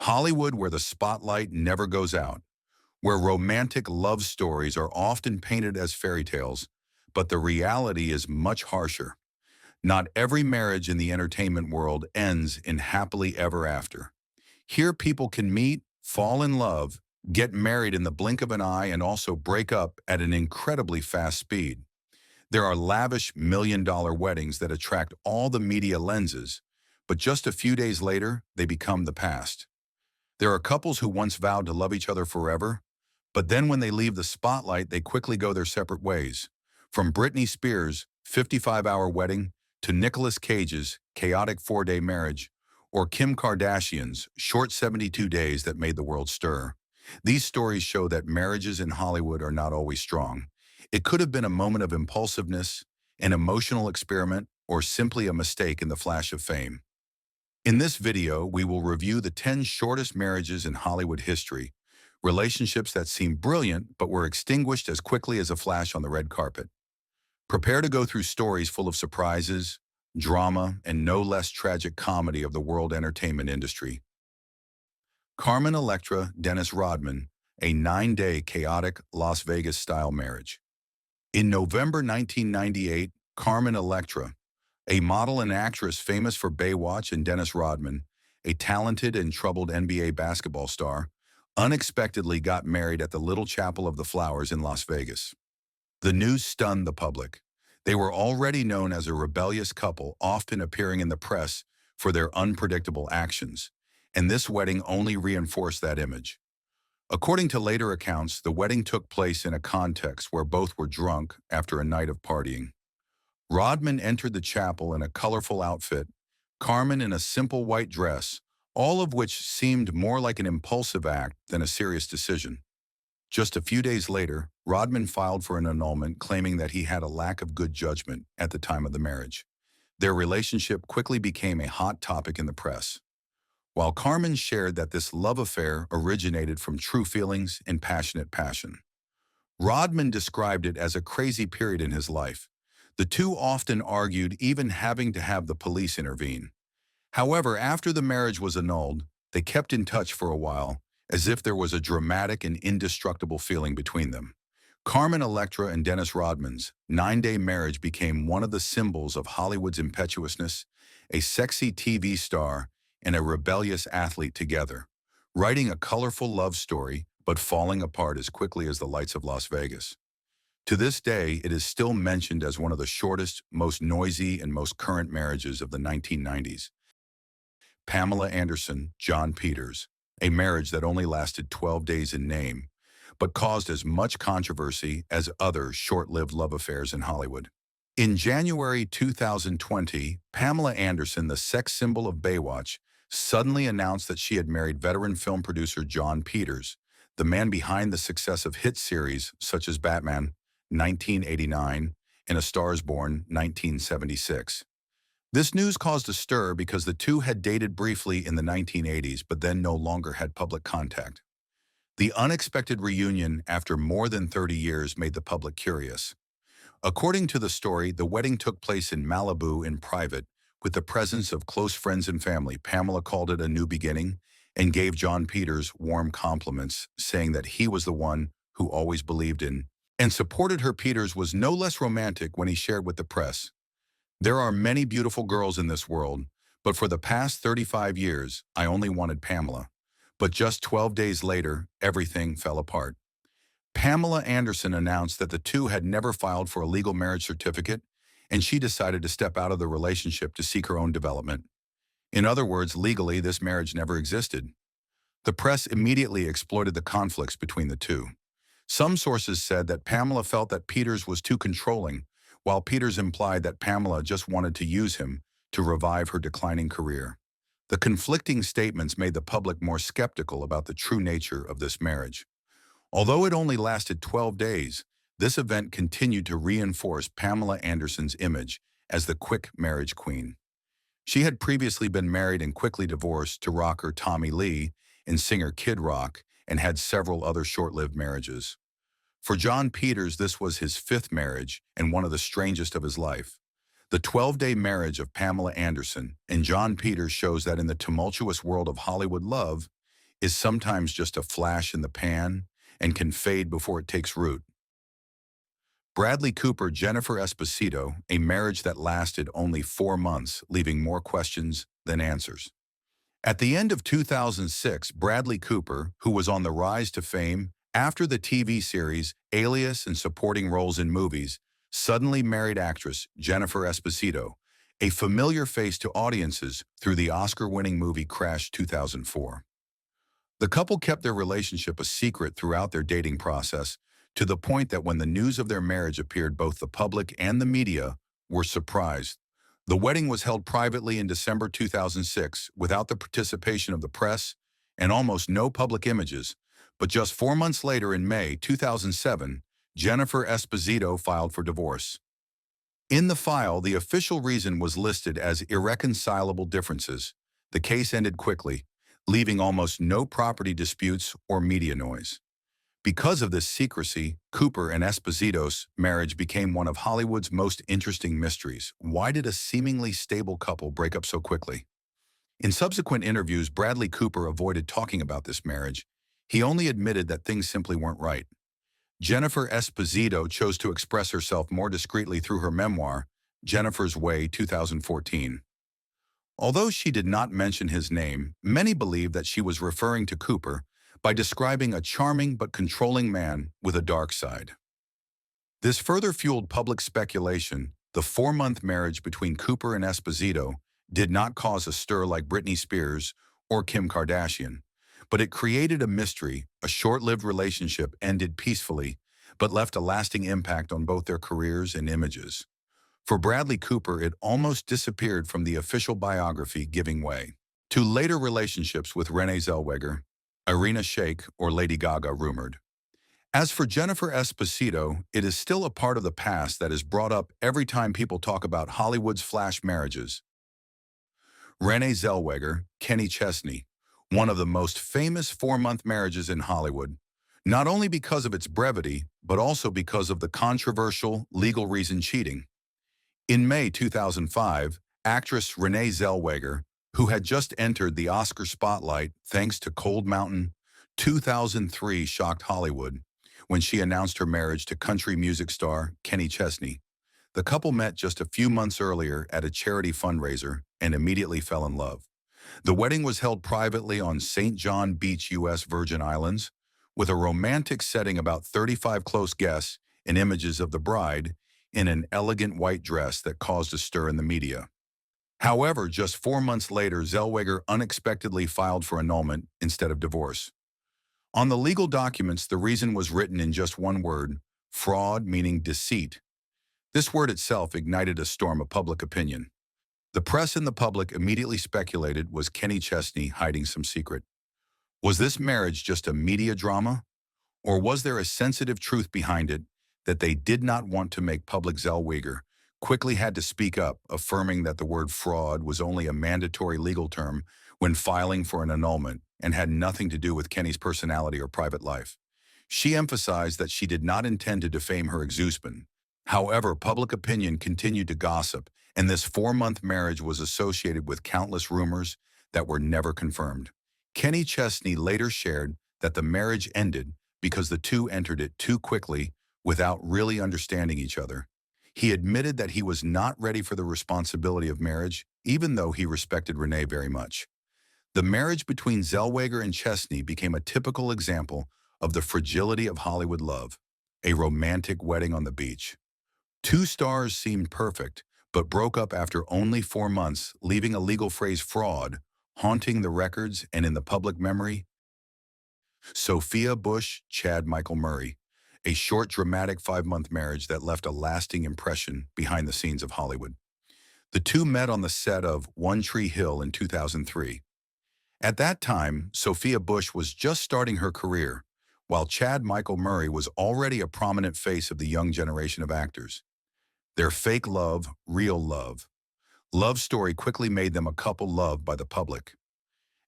Hollywood, where the spotlight never goes out, where romantic love stories are often painted as fairy tales, but the reality is much harsher. Not every marriage in the entertainment world ends in happily ever after. Here people can meet, fall in love, get married in the blink of an eye, and also break up at an incredibly fast speed. There are lavish million-dollar weddings that attract all the media lenses, but just a few days later, they become the past. There are couples who once vowed to love each other forever, but then when they leave the spotlight, they quickly go their separate ways. From Britney Spears' 55-hour wedding to Nicolas Cage's chaotic 4-day marriage, or Kim Kardashian's short 72 days that made the world stir. These stories show that marriages in Hollywood are not always strong. It could have been a moment of impulsiveness, an emotional experiment, or simply a mistake in the flash of fame. In this video, we will review the 10 shortest marriages in Hollywood history, relationships that seemed brilliant but were extinguished as quickly as a flash on the red carpet. Prepare to go through stories full of surprises, drama, and no less tragic comedy of the world entertainment industry. Carmen Electra, Dennis Rodman, a 9-day chaotic Las Vegas-style marriage. In November 1998, Carmen Electra, a model and actress famous for Baywatch, and Dennis Rodman, a talented and troubled NBA basketball star, unexpectedly got married at the Little Chapel of the Flowers in Las Vegas. The news stunned the public. They were already known as a rebellious couple, often appearing in the press for their unpredictable actions, and this wedding only reinforced that image. According to later accounts, the wedding took place in a context where both were drunk after a night of partying. Rodman entered the chapel in a colorful outfit, Carmen in a simple white dress, all of which seemed more like an impulsive act than a serious decision. Just a few days later, Rodman filed for an annulment, claiming that he had a lack of good judgment at the time of the marriage. Their relationship quickly became a hot topic in the press. While Carmen shared that this love affair originated from true feelings and passionate passion, Rodman described it as a crazy period in his life. The two often argued, even having to have the police intervene. However, after the marriage was annulled, they kept in touch for a while, as if there was a dramatic and indestructible feeling between them. Carmen Electra and Dennis Rodman's 9-day marriage became one of the symbols of Hollywood's impetuousness, a sexy TV star and a rebellious athlete together, writing a colorful love story but falling apart as quickly as the lights of Las Vegas. To this day, it is still mentioned as one of the shortest, most noisy, and most current marriages of the 1990s. Pamela Anderson, Jon Peters, a marriage that only lasted 12 days in name, but caused as much controversy as other short-lived love affairs in Hollywood. In January 2020, Pamela Anderson, the sex symbol of Baywatch, suddenly announced that she had married veteran film producer Jon Peters, the man behind the success of hit series such as Batman, 1989, and A Star is Born, 1976. This news caused a stir because the two had dated briefly in the 1980s but then no longer had public contact. The unexpected reunion after more than 30 years made the public curious. According to the story, the wedding took place in Malibu in private, with the presence of close friends and family. Pamela called it a new beginning and gave Jon Peters warm compliments, saying that he was the one who always believed in and supported her. Peters was no less romantic when he shared with the press, "There are many beautiful girls in this world, but for the past 35 years, I only wanted Pamela. But just 12 days later, everything fell apart." Pamela Anderson announced that the two had never filed for a legal marriage certificate, and she decided to step out of the relationship to seek her own development. In other words, legally, this marriage never existed. The press immediately exploited the conflicts between the two. Some sources said that Pamela felt that Peters was too controlling, while Peters implied that Pamela just wanted to use him to revive her declining career. The conflicting statements made the public more skeptical about the true nature of this marriage. Although it only lasted 12 days, this event continued to reinforce Pamela Anderson's image as the quick marriage queen. She had previously been married and quickly divorced to rocker Tommy Lee and singer Kid Rock, and had several other short-lived marriages. For Jon Peters, this was his 5th marriage and one of the strangest of his life. The 12-day marriage of Pamela Anderson and Jon Peters shows that in the tumultuous world of Hollywood love, is sometimes just a flash in the pan and can fade before it takes root. Bradley Cooper-Jennifer Esposito, a marriage that lasted only 4 months, leaving more questions than answers. At the end of 2006, Bradley Cooper, who was on the rise to fame after the TV series Alias and supporting roles in movies, suddenly married actress Jennifer Esposito, a familiar face to audiences through the Oscar-winning movie Crash 2004. The couple kept their relationship a secret throughout their dating process, to the point that when the news of their marriage appeared, both the public and the media were surprised. The wedding was held privately in December 2006 without the participation of the press and almost no public images, but just 4 months later in May 2007, Jennifer Esposito filed for divorce. In the file, the official reason was listed as irreconcilable differences. The case ended quickly, leaving almost no property disputes or media noise. Because of this secrecy, Cooper and Esposito's marriage became one of Hollywood's most interesting mysteries. Why did a seemingly stable couple break up so quickly? In subsequent interviews, Bradley Cooper avoided talking about this marriage. He only admitted that things simply weren't right. Jennifer Esposito chose to express herself more discreetly through her memoir, Jennifer's Way, 2014. Although she did not mention his name, many believe that she was referring to Cooper by describing a charming but controlling man with a dark side. This further fueled public speculation. The 4-month marriage between Cooper and Esposito did not cause a stir like Britney Spears or Kim Kardashian, but it created a mystery. A short-lived relationship ended peacefully, but left a lasting impact on both their careers and images. For Bradley Cooper, it almost disappeared from the official biography, giving way to later relationships with Renee Zellweger, Irina Shayk, or Lady Gaga rumored. As for Jennifer Esposito, it is still a part of the past that is brought up every time people talk about Hollywood's flash marriages. Renee Zellweger, Kenny Chesney, one of the most famous 4-month marriages in Hollywood, not only because of its brevity, but also because of the controversial legal reason, cheating. In May 2005, actress Renee Zellweger, who had just entered the Oscar spotlight thanks to Cold Mountain 2003, shocked Hollywood when she announced her marriage to country music star Kenny Chesney. The couple met just a few months earlier at a charity fundraiser and immediately fell in love. The wedding was held privately on St. John Beach, U.S. Virgin Islands, with a romantic setting, about 35 close guests, and images of the bride in an elegant white dress that caused a stir in the media. However, just 4 months later, Zellweger unexpectedly filed for annulment instead of divorce. On the legal documents, the reason was written in just one word: fraud, meaning deceit. This word itself ignited a storm of public opinion. The press and the public immediately speculated, was Kenny Chesney hiding some secret? Was this marriage just a media drama? Or was there a sensitive truth behind it that they did not want to make public? Zellweger quickly had to speak up, affirming that the word fraud was only a mandatory legal term when filing for an annulment and had nothing to do with Kenny's personality or private life. She emphasized that she did not intend to defame her ex-husband. However, public opinion continued to gossip, and this 4-month marriage was associated with countless rumors that were never confirmed. Kenny Chesney later shared that the marriage ended because the two entered it too quickly without really understanding each other. He admitted that he was not ready for the responsibility of marriage, even though he respected Renee very much. The marriage between Zellweger and Chesney became a typical example of the fragility of Hollywood love, a romantic wedding on the beach. Two stars seemed perfect, but broke up after only 4 months, leaving a legal phrase, fraud, haunting the records and in the public memory. Sophia Bush, Chad Michael Murray, a short, dramatic 5-month marriage that left a lasting impression behind the scenes of Hollywood. The two met on the set of One Tree Hill in 2003. At that time, Sophia Bush was just starting her career, while Chad Michael Murray was already a prominent face of the young generation of actors. Their fake love, real love story quickly made them a couple loved by the public.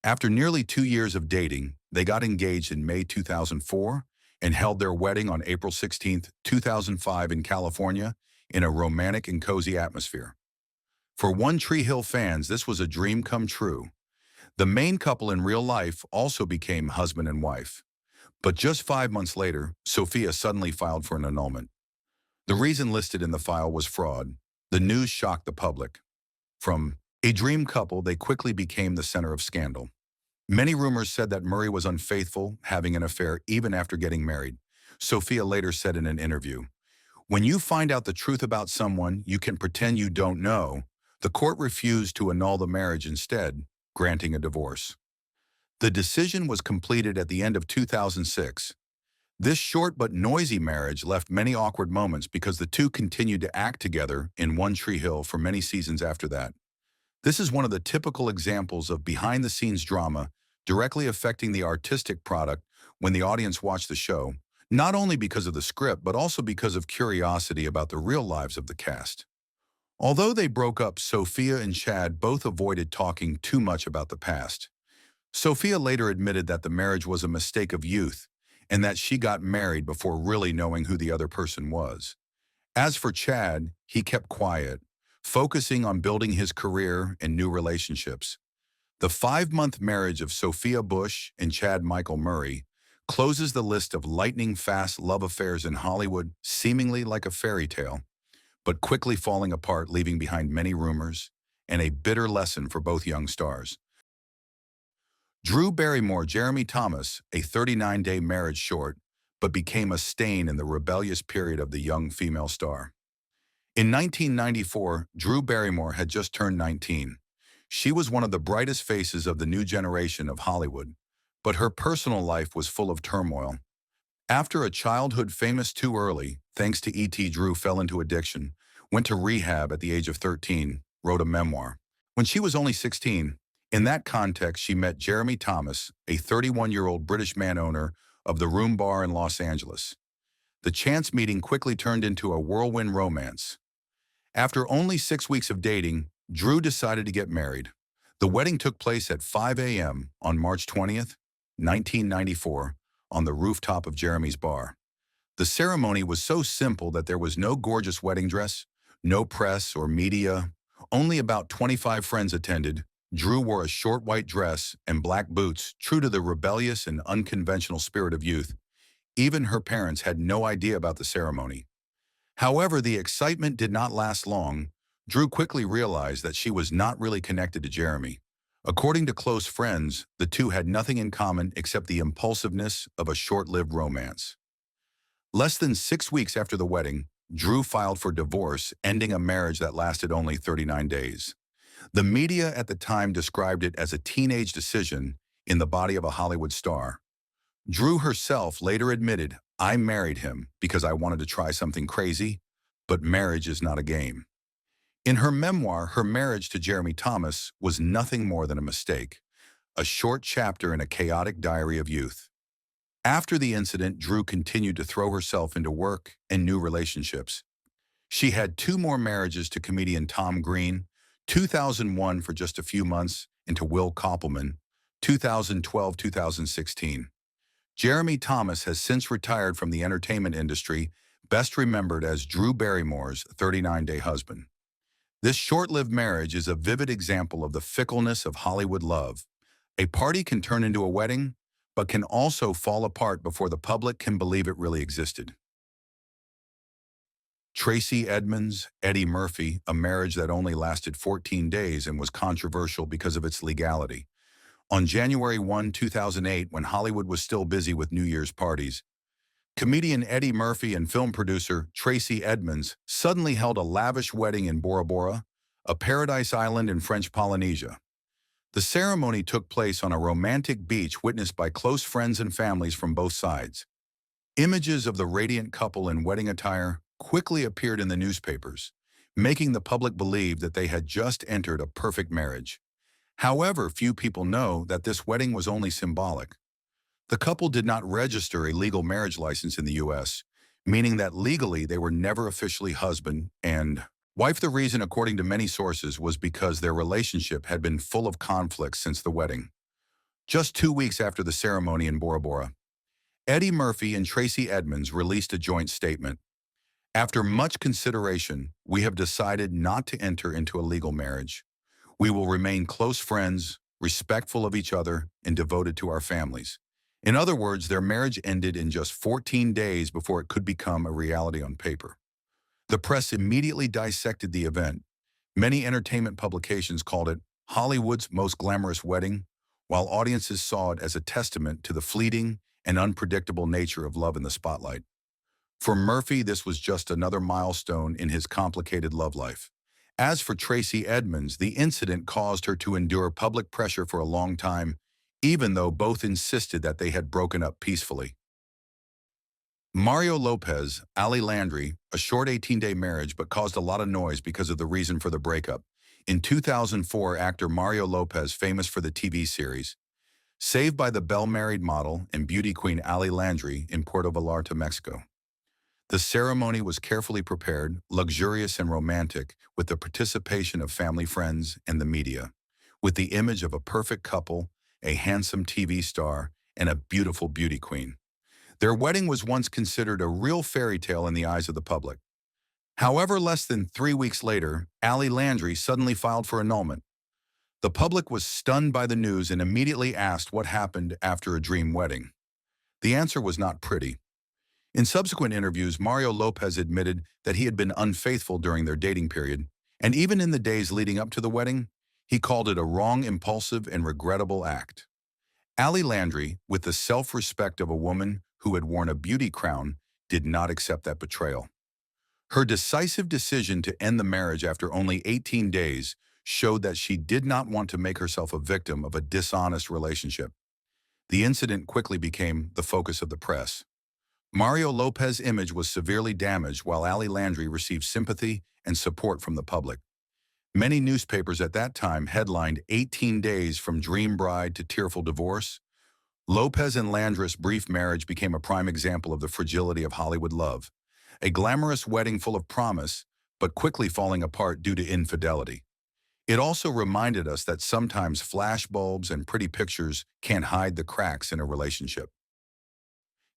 After nearly 2 years of dating, they got engaged in May 2004 and held their wedding on April 16, 2005 in California in a romantic and cozy atmosphere. For One Tree Hill fans, this was a dream come true. The main couple in real life also became husband and wife. But just 5 months later, Sophia suddenly filed for an annulment. The reason listed in the file was fraud. The news shocked the public. From a dream couple, they quickly became the center of scandal. Many rumors said that Murray was unfaithful, having an affair even after getting married. Sophia later said in an interview, "When you find out the truth about someone, you can pretend you don't know." The court refused to annul the marriage, instead granting a divorce. The decision was completed at the end of 2006. This short but noisy marriage left many awkward moments because the two continued to act together in One Tree Hill for many seasons after that. This is one of the typical examples of behind-the-scenes drama directly affecting the artistic product when the audience watched the show, not only because of the script, but also because of curiosity about the real lives of the cast. Although they broke up, Sophia and Chad both avoided talking too much about the past. Sophia later admitted that the marriage was a mistake of youth and that she got married before really knowing who the other person was. As for Chad, he kept quiet, focusing on building his career and new relationships. The 5-month marriage of Sophia Bush and Chad Michael Murray closes the list of lightning-fast love affairs in Hollywood, seemingly like a fairy tale, but quickly falling apart, leaving behind many rumors and a bitter lesson for both young stars. Drew Barrymore, Jeremy Thomas, a 39-day marriage short, but became a stain in the rebellious period of the young female star. In 1994, Drew Barrymore had just turned 19. She was one of the brightest faces of the new generation of Hollywood, but her personal life was full of turmoil. After a childhood famous too early, thanks to E.T., Drew fell into addiction, went to rehab at the age of 13, wrote a memoir. When she was only 16, in that context, she met Jeremy Thomas, a 31-year-old British man owner of the Room Bar in Los Angeles. The chance meeting quickly turned into a whirlwind romance. After only 6 weeks of dating, Drew decided to get married. The wedding took place at 5 a.m. on March 20th, 1994, on the rooftop of Jeremy's bar. The ceremony was so simple that there was no gorgeous wedding dress, no press or media. Only about 25 friends attended. Drew wore a short white dress and black boots, true to the rebellious and unconventional spirit of youth. Even her parents had no idea about the ceremony. However, the excitement did not last long. Drew quickly realized that she was not really connected to Jeremy. According to close friends, the two had nothing in common except the impulsiveness of a short-lived romance. Less than 6 weeks after the wedding, Drew filed for divorce, ending a marriage that lasted only 39 days. The media at the time described it as a teenage decision in the body of a Hollywood star. Drew herself later admitted, "I married him because I wanted to try something crazy, but marriage is not a game." In her memoir, her marriage to Jeremy Thomas was nothing more than a mistake, a short chapter in a chaotic diary of youth. After the incident, Drew continued to throw herself into work and new relationships. She had 2 more marriages to comedian Tom Green, 2001 for just a few months, and to Will Koppelman, 2012-2016. Jeremy Thomas has since retired from the entertainment industry, best remembered as Drew Barrymore's 39-day husband. This short-lived marriage is a vivid example of the fickleness of Hollywood love. A party can turn into a wedding, but can also fall apart before the public can believe it really existed. Tracy Edmunds, Eddie Murphy, a marriage that only lasted 14 days and was controversial because of its legality. On January 1, 2008, when Hollywood was still busy with New Year's parties, comedian Eddie Murphy and film producer Tracy Edmunds suddenly held a lavish wedding in Bora Bora, a paradise island in French Polynesia. The ceremony took place on a romantic beach witnessed by close friends and families from both sides. Images of the radiant couple in wedding attire quickly appeared in the newspapers, making the public believe that they had just entered a perfect marriage. However, few people know that this wedding was only symbolic. The couple did not register a legal marriage license in the U.S., meaning that legally they were never officially husband and wife. The reason, according to many sources, was because their relationship had been full of conflicts since the wedding. Just 2 weeks after the ceremony in Bora Bora, Eddie Murphy and Tracy Edmunds released a joint statement. "After much consideration, we have decided not to enter into a legal marriage. We will remain close friends, respectful of each other, and devoted to our families. In other words, their marriage ended in just 14 days before it could become a reality on paper. The press immediately dissected the event. Many entertainment publications called it Hollywood's most glamorous wedding, while audiences saw it as a testament to the fleeting and unpredictable nature of love in the spotlight. For Murphy, this was just another milestone in his complicated love life. As for Tracy Edmunds, the incident caused her to endure public pressure for a long time, even though both insisted that they had broken up peacefully. Mario Lopez, Ali Landry, a short 18-day marriage but caused a lot of noise because of the reason for the breakup. In 2004, actor Mario Lopez, famous for the TV series Saved by the Bell, married model and beauty queen Ali Landry in Puerto Vallarta, Mexico. The ceremony was carefully prepared, luxurious and romantic, with the participation of family, friends, and the media, with the image of a perfect couple, a handsome TV star, and a beautiful beauty queen. Their wedding was once considered a real fairy tale in the eyes of the public. However, less than 3 weeks later, Ali Landry suddenly filed for annulment. The public was stunned by the news and immediately asked what happened after a dream wedding. The answer was not pretty. In subsequent interviews, Mario Lopez admitted that he had been unfaithful during their dating period, and even in the days leading up to the wedding, he called it a wrong, impulsive, and regrettable act. Ali Landry, with the self-respect of a woman who had worn a beauty crown, did not accept that betrayal. Her decisive decision to end the marriage after only 18 days showed that she did not want to make herself a victim of a dishonest relationship. The incident quickly became the focus of the press. Mario Lopez's image was severely damaged while Ali Landry received sympathy and support from the public. Many newspapers at that time headlined 18 days from dream bride to tearful divorce. Lopez and Landry's brief marriage became a prime example of the fragility of Hollywood love, a glamorous wedding full of promise, but quickly falling apart due to infidelity. It also reminded us that sometimes flashbulbs and pretty pictures can't hide the cracks in a relationship.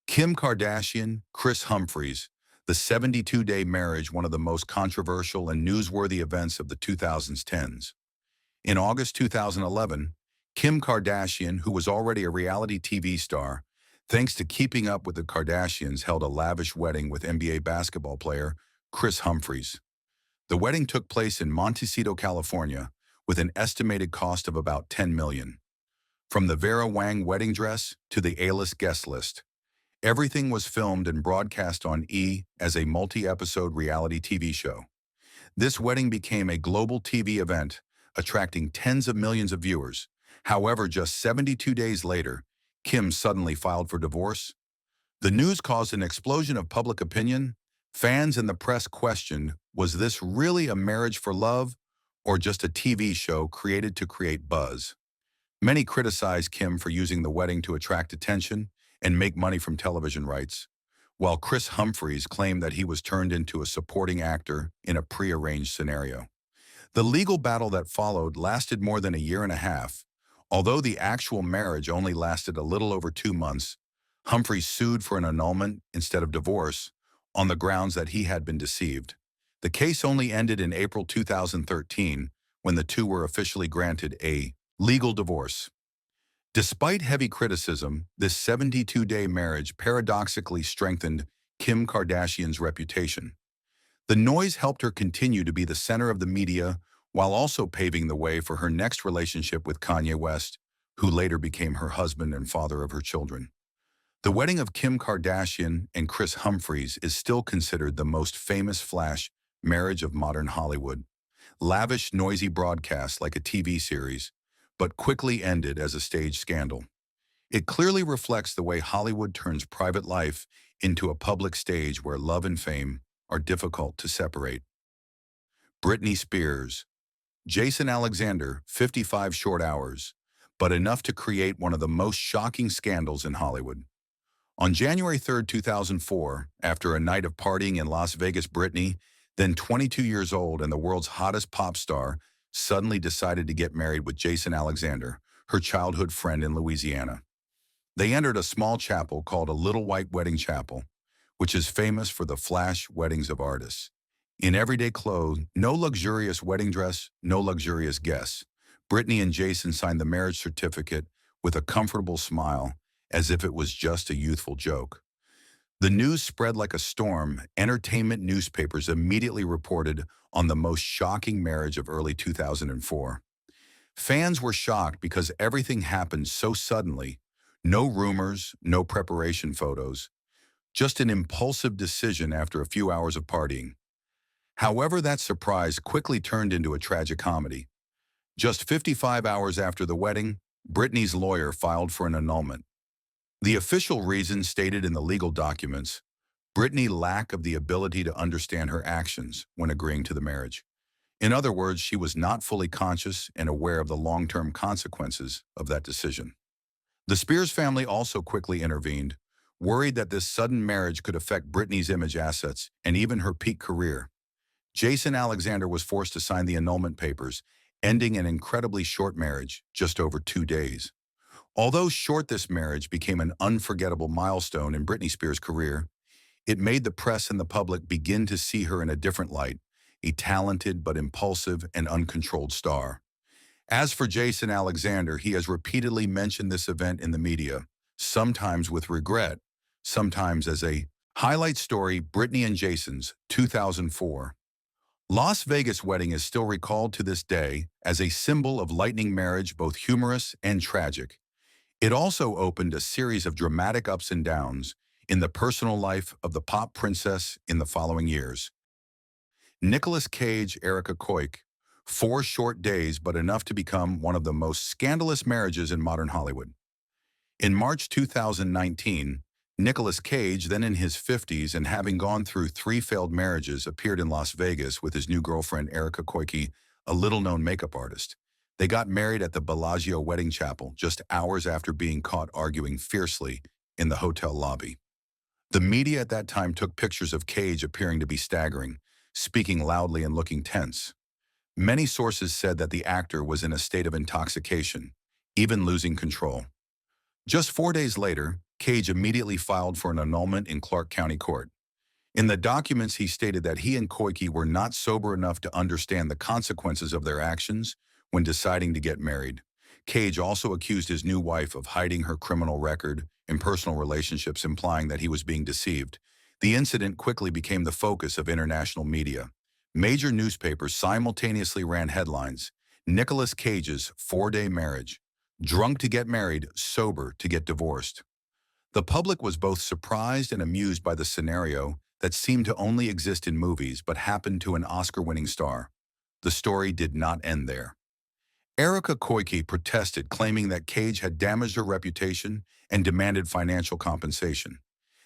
Kim Kardashian, Kris Humphries, the 72-day marriage, one of the most controversial and newsworthy events of the 2010s. In August 2011, Kim Kardashian, who was already a reality TV star, thanks to Keeping Up with the Kardashians, held a lavish wedding with NBA basketball player Kris Humphries. The wedding took place in Montecito, California, with an estimated cost of about $10 million. From the Vera Wang wedding dress to the A-list guest list, everything was filmed and broadcast on E! As a multi-episode reality TV show. This wedding became a global TV event, attracting tens of millions of viewers. However, just 72 days later, Kim suddenly filed for divorce. The news caused an explosion of public opinion. Fans and the press questioned, was this really a marriage for love or just a TV show created to create buzz? Many criticized Kim for using the wedding to attract attention and make money from television rights, while Kris Humphries claimed that he was turned into a supporting actor in a prearranged scenario. The legal battle that followed lasted more than a year and a half. Although the actual marriage only lasted a little over 2 months, Humphries sued for an annulment instead of divorce on the grounds that he had been deceived. The case only ended in April 2013 when the two were officially granted a legal divorce. Despite heavy criticism, this 72-day marriage paradoxically strengthened Kim Kardashian's reputation. The noise helped her continue to be the center of the media while also paving the way for her next relationship with Kanye West, who later became her husband and father of her children. The wedding of Kim Kardashian and Kris Humphries is still considered the most famous flash marriage of modern Hollywood. Lavish, noisy broadcasts like a TV series, but quickly ended as a stage scandal. It clearly reflects the way Hollywood turns private life into a public stage where love and fame are difficult to separate. Britney Spears. Jason Alexander, 55 short hours, but enough to create one of the most shocking scandals in Hollywood. On January 3, 2004, after a night of partying in Las Vegas, Britney, then 22 years old and the world's hottest pop star, suddenly decided to get married with Jason Alexander, her childhood friend in Louisiana. They entered a small chapel called a Little White Wedding Chapel, which is famous for the flash weddings of artists. In everyday clothes, no luxurious wedding dress, no luxurious guests, Britney and Jason signed the marriage certificate with a comfortable smile, as if it was just a youthful joke. The news spread like a storm. Entertainment newspapers immediately reported on the most shocking marriage of early 2004. Fans were shocked because everything happened so suddenly. No rumors, no preparation photos, just an impulsive decision after a few hours of partying. However, that surprise quickly turned into a tragic comedy. Just 55 hours after the wedding, Britney's lawyer filed for an annulment. The official reason stated in the legal documents: Britney's lack of the ability to understand her actions when agreeing to the marriage. In other words, she was not fully conscious and aware of the long-term consequences of that decision. The Spears family also quickly intervened, worried that this sudden marriage could affect Britney's image, assets, and even her peak career. Jason Alexander was forced to sign the annulment papers, ending an incredibly short marriage, just over 2 days. Although short, this marriage became an unforgettable milestone in Britney Spears' career. It made the press and the public begin to see her in a different light, a talented but impulsive and uncontrolled star. As for Jason Alexander, he has repeatedly mentioned this event in the media, sometimes with regret, sometimes as a highlight story. Britney and Jason's 2004 Las Vegas wedding is still recalled to this day as a symbol of lightning marriage, both humorous and tragic. It also opened a series of dramatic ups and downs in the personal life of the pop princess in the following years. Nicolas Cage, Erika Koike, 4 short days but enough to become one of the most scandalous marriages in modern Hollywood. In March 2019, Nicolas Cage, then in his 50s and having gone through 3 failed marriages, appeared in Las Vegas with his new girlfriend Erika Koike, a little-known makeup artist. They got married at the Bellagio wedding chapel just hours after being caught arguing fiercely in the hotel lobby. The media at that time took pictures of Cage appearing to be staggering, speaking loudly and looking tense. Many sources said that the actor was in a state of intoxication, even losing control. Just 4 days later, Cage immediately filed for an annulment in Clark County Court. In the documents, he stated that he and Koike were not sober enough to understand the consequences of their actions when deciding to get married. Cage also accused his new wife of hiding her criminal record and personal relationships, implying that he was being deceived. The incident quickly became the focus of international media. Major newspapers simultaneously ran headlines: Nicolas Cage's 4-day marriage, drunk to get married, sober to get divorced. The public was both surprised and amused by the scenario that seemed to only exist in movies but happened to an Oscar-winning star. The story did not end there. Erika Koike protested, claiming that Cage had damaged her reputation and demanded financial compensation.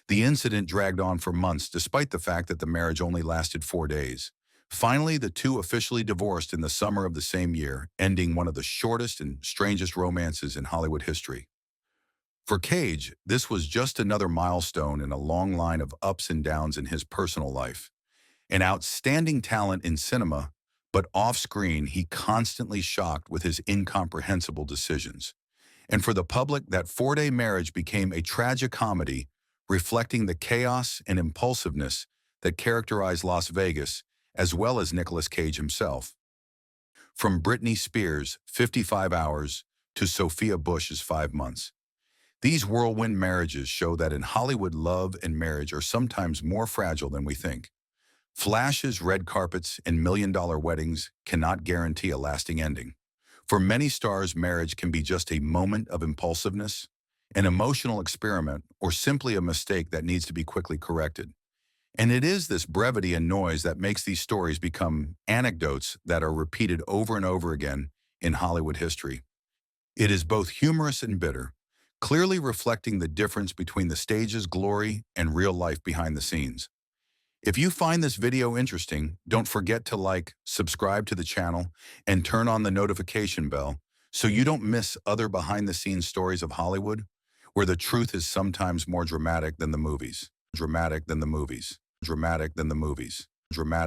The incident dragged on for months, despite the fact that the marriage only lasted 4 days. Finally, the two officially divorced in the summer of the same year, ending one of the shortest and strangest romances in Hollywood history. For Cage, this was just another milestone in a long line of ups and downs in his personal life. An outstanding talent in cinema, but off-screen he constantly shocked with his incomprehensible decisions. And for the public, that 4-day marriage became a tragic comedy, reflecting the chaos and impulsiveness that characterized Las Vegas, as well as Nicolas Cage himself. From Britney Spears' 55 hours to Sophia Bush's 5 months. These whirlwind marriages show that in Hollywood, love and marriage are sometimes more fragile than we think. Flashes, red carpets, and million-dollar weddings cannot guarantee a lasting ending. For many stars, marriage can be just a moment of impulsiveness, an emotional experiment, or simply a mistake that needs to be quickly corrected. And it is this brevity and noise that makes these stories become anecdotes that are repeated over and over again in Hollywood history. It is both humorous and bitter, clearly reflecting the difference between the stage's glory and real life behind the scenes. If you find this video interesting, don't forget to like, subscribe to the channel, and turn on the notification bell so you don't miss other behind-the-scenes stories of Hollywood, where the truth is sometimes more dramatic than the movies. Dramatic than the movies. Dramatic than the movies. Dramatic.